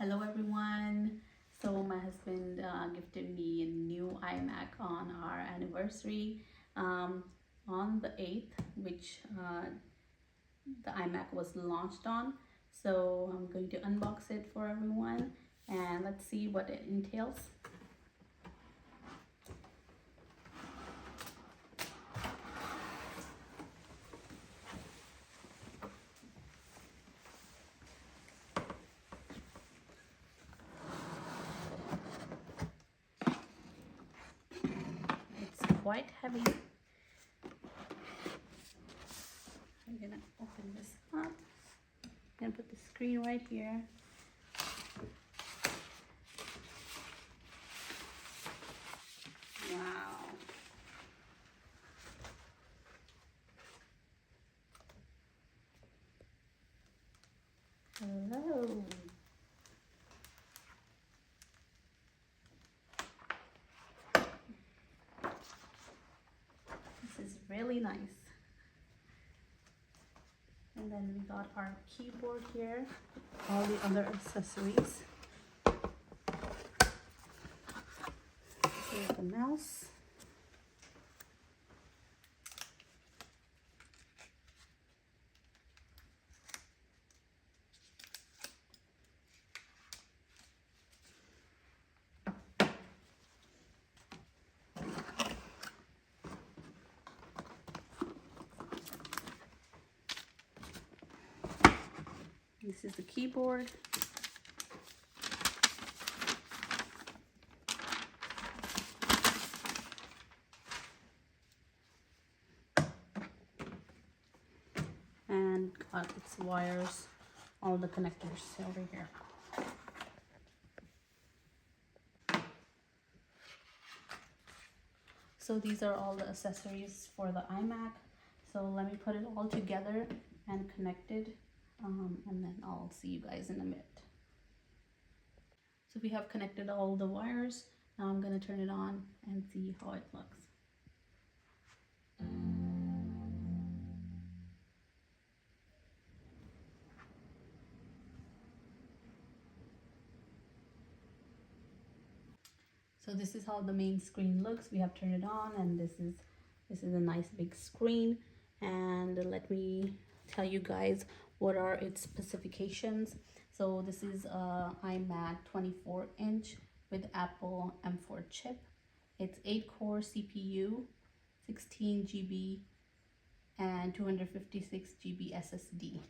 Hello everyone. So my husband gifted me a new iMac on our anniversary on the 8th, which the iMac was launched on. So I'm going to unbox it for everyone and let's see what it entails. Quite heavy. I'm gonna open this up. I'm gonna put the screen right here. Wow. Hello. This is really nice. And then we got our keyboard here, all the other accessories. Here's the mouse. This is the keyboard. And got its wires, all the connectors over here. So these are all the accessories for the iMac. So let me put it all together and connect it, and then I'll see you guys in a minute. So we have connected all the wires. Now I'm gonna turn it on and see how it looks. So this is how the main screen looks. We have turned it on, and this is a nice big screen. And let me tell you guys what are its specifications. So this is a iMac 24-inch with Apple M4 chip. It's 8-core CPU, 16 GB, and 256 GB SSD.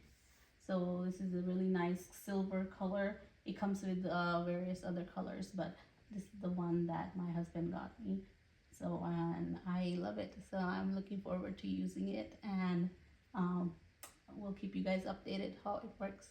So this is a really nice silver color. It comes with various other colors, but this is the one that my husband got me. So and I love it. So I'm looking forward to using it, and we'll keep you guys updated how it works.